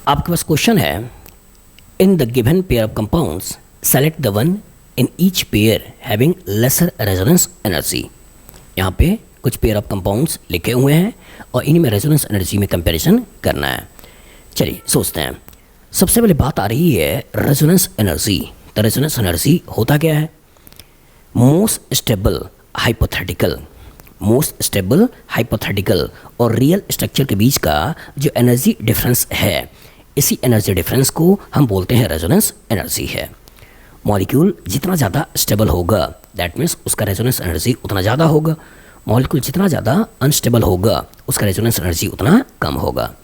आपके पास क्वेश्चन है, in the given pair of compounds select the one in each pair having lesser resonance energy. यहाँ पे कुछ pair of compounds लिखे हुए हैं और इन्हीं में रेजोनेंस एनर्जी में कंपैरिजन करना है। चलिए सोचते हैं। सबसे पहले बात आ रही है रेजोनेंस एनर्जी। तो रेजोनेंस एनर्जी होता क्या है? मोस्ट स्टेबल हाइपोथेटिकल और रियल स्ट्रक्चर के बीच का जो एनर्जी डिफरेंस है, इसी एनर्जी डिफरेंस को हम बोलते हैं रेजोनेंस एनर्जी है। मॉलिक्यूल जितना ज़्यादा स्टेबल होगा, दैट मीन्स उसका रेजोनेंस एनर्जी उतना ज़्यादा होगा। मॉलिक्यूल जितना ज़्यादा अनस्टेबल होगा, उसका रेजोनेंस एनर्जी उतना कम होगा।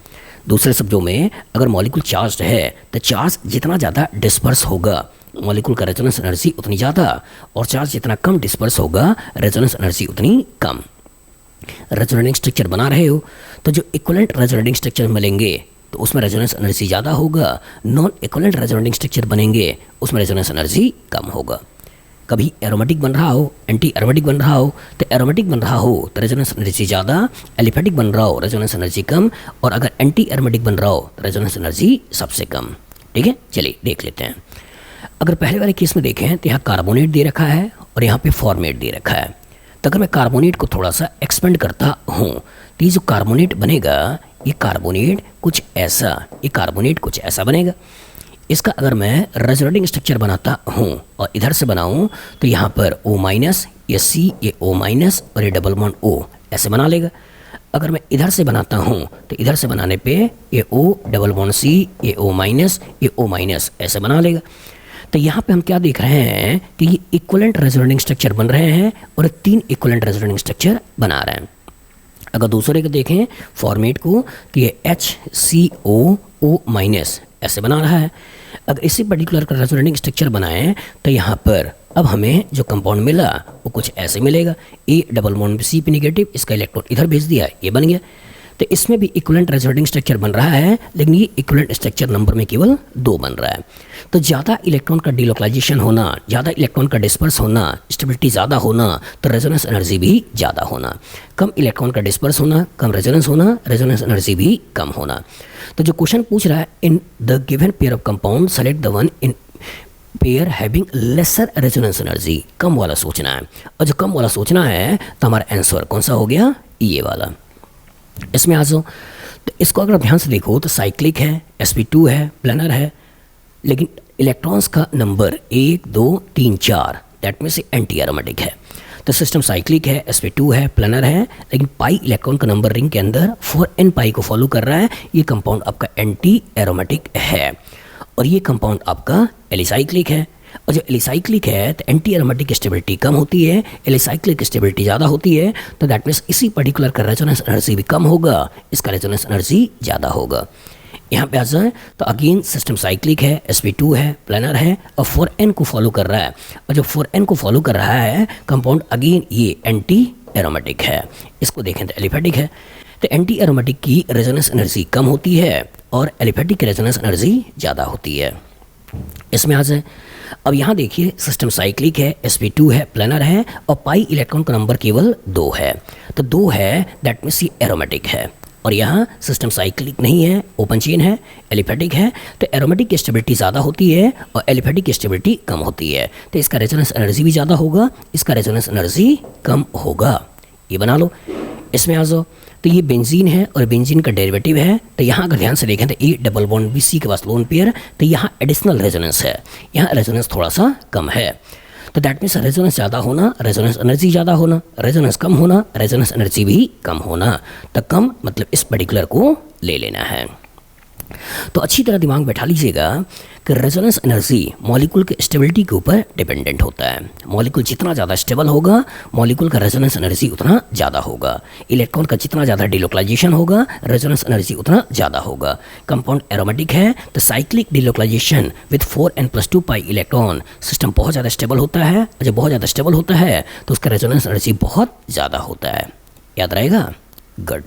दूसरे शब्दों में, अगर मॉलिक्यूल चार्ज्ड है तो चार्ज जितना ज़्यादा डिस्पर्स होगा, मॉलिक्यूल का रेजोनेंस एनर्जी उतनी ज़्यादा, और चार्ज जितना कम डिस्पर्स होगा, रेजोनेंस एनर्जी उतनी कम। रेजोनेटिंग स्ट्रक्चर बना रहे हो तो जो इक्विवेलेंट रेजोनेटिंग स्ट्रक्चर मिलेंगे तो उसमें रेजोनेंस एनर्जी ज़्यादा होगा। नॉन इक्विवेलेंट रेजोनेटिंग स्ट्रक्चर बनेंगे, उसमें रेजोनेंस एनर्जी कम होगा। कभी एरोमेटिक बन रहा हो, एंटी एरोमेटिक बन रहा हो, तो एरोमेटिक बन रहा हो तो रेजोनेंस एनर्जी ज़्यादा, एलिफेटिक बन रहा हो रेजोनेंस एनर्जी कम, और अगर एंटी एरोमेटिक बन रहा हो तो रेजोनेंस एनर्जी सबसे कम। ठीक है, चलिए देख लेते हैं। अगर पहले वाले केस में देखें तो यहाँ कार्बोनेट दे रखा है और यहाँ पे फॉर्मेट दे रखा है। तो अगर मैं कार्बोनेट को थोड़ा सा एक्सपेंड करता हूँ तो ये जो कार्बोनेट बनेगा, ये कार्बोनेट कुछ ऐसा बनेगा। इसका अगर मैं रेजोनेटिंग स्ट्रक्चर बनाता हूँ और इधर से बनाऊँ तो यहाँ पर O माइनस, ये C, ये O माइनस और ये डबल बॉन्ड O ऐसे बना लेगा। अगर मैं इधर से बनाता हूँ तो इधर से बनाने पे ये O डबल बॉन्ड C, ये O माइनस, ये O माइनस ऐसे बना लेगा। तो यहाँ पे हम क्या देख रहे हैं कि ये इक्विवेलेंट रेजोनेटिंग स्ट्रक्चर बन रहे हैं और 3 इक्विवेलेंट रेजोनेटिंग स्ट्रक्चर बना रहे हैं। अगर दूसरे को देखें फॉर्मेट को, तो ये HCOO माइनस ऐसे बना रहा है। अगर इसी पर्टिकुलर का रेजोनेटिंग स्ट्रक्चर बनाएं तो यहाँ पर अब हमें जो कंपाउंड मिला वो कुछ ऐसे मिलेगा। A डबल बॉन्ड C पे निगेटिव, इसका इलेक्ट्रॉन इधर भेज दिया, ये बन गया। तो इसमें भी इक्विवेलेंट रेजोनेटिंग स्ट्रक्चर बन रहा है, लेकिन ये इक्विवेलेंट स्ट्रक्चर नंबर में केवल 2 बन रहा है। तो ज़्यादा इलेक्ट्रॉन का डिलोकलाइजेशन होना, ज़्यादा इलेक्ट्रॉन का डिस्पर्स होना, स्टेबिलिटी ज़्यादा होना, तो रेजोनेंस एनर्जी भी ज़्यादा होना। कम इलेक्ट्रॉन का डिस्पर्स होना, कम रेजोनेंस होना, रेजोनेंस एनर्जी भी कम होना। तो जो क्वेश्चन पूछ रहा है, in the given pair of compound select the one in pair having lesser resonance energy, कम वाला सोचना है। और जो कम वाला सोचना है तो हमारा आंसर कौन सा हो गया? ये वाला। इसमें आ जाओ। तो इसको अगर ध्यान से देखो तो साइक्लिक है, sp2 है, प्लानर है, लेकिन इलेक्ट्रॉन्स का नंबर 1 2 3 4, दैट में से एंटी एरोमेटिक है। तो सिस्टम साइक्लिक है, sp2 है, प्लानर है, लेकिन पाई इलेक्ट्रॉन का नंबर रिंग के अंदर 4n पाई को फॉलो कर रहा है। ये कंपाउंड आपका एंटी एरोमेटिक है और ये कंपाउंड आपका एलिसाइक्लिक है। और जो एलिसाइक्लिक है तो एंटी एरोमेटिक की स्टेबिलिटी कम होती है, एलिसाइक्लिक की स्टेबिलिटी ज़्यादा होती है। तो दैट मीन्स इसी पर्टिकुलर का रेजोनेंस एनर्जी भी कम होगा, इसका रेजोनेंस एनर्जी ज़्यादा होगा। यहाँ पे आ जाए तो अगेन सिस्टम साइक्लिक है, sp2 है, प्लानर है और 4n को फॉलो कर रहा है। और जो 4n को फॉलो कर रहा है कंपाउंड, अगेन ये एंटी एरोमेटिक है। इसको देखें तो एलिफेटिक है। तो एंटी एरोमेटिक की रेजोनेंस एनर्जी कम होती है और एलिफेटिक की रेजोनेंस एनर्जी ज़्यादा होती है। इसमें आ जाए। अब यहाँ देखिए सिस्टम साइक्लिक है, sp2 है, प्लानर है और पाई इलेक्ट्रॉन का नंबर केवल 2 है। तो 2 है, दैट मीन्स ये एरोमेटिक है। और यहाँ सिस्टम साइक्लिक नहीं है, ओपन चेन है, एलिफेटिक है। तो एरोमेटिक की स्टेबिलिटी ज़्यादा होती है और एलिफेटिक की स्टेबिलिटी कम होती है। तो इसका रेजोनेंस एनर्जी भी ज़्यादा होगा, इसका रेजोनेंस एनर्जी कम होगा। ये बना लो। इसमें आ जाओ। तो ये बेंजीन है और बेंजीन का डेरिवेटिव है। तो यहाँ अगर ध्यान से देखें तो A डबल बॉन्ड C के पास लोन पेयर, तो यहाँ एडिशनल रेजोनेंस है, यहाँ रेजोनेंस थोड़ा सा कम है। तो दैट मीन्स रेजोनेंस ज़्यादा होना, रेजोनेंस एनर्जी ज़्यादा होना, रेजोनेंस कम होना, रेजोनेंस एनर्जी भी कम होना। तो कम मतलब इस पर्टिकुलर को ले लेना है। तो अच्छी तरह दिमाग बैठा लीजिएगा कि रेजोनेंस एनर्जी मॉलिक्यूल के स्टेबिलिटी के ऊपर डिपेंडेंट होता है। मॉलिक्यूल जितना ज़्यादा स्टेबल होगा, मॉलिक्यूल का रेजोनेंस एनर्जी उतना ज़्यादा होगा। इलेक्ट्रॉन का जितना ज़्यादा डिलोकलाइजेशन होगा, रेजोनेंस एनर्जी उतना ज़्यादा होगा। कंपाउंड एरोमेटिक है तो cyclic delocalisation with 4n+2 pi electron, system बहुत ज़्यादा स्टेबल होता है। और जब बहुत ज़्यादा स्टेबल होता है तो उसका रेजोनेंस एनर्जी बहुत ज़्यादा होता है। याद रहेगा? गुड।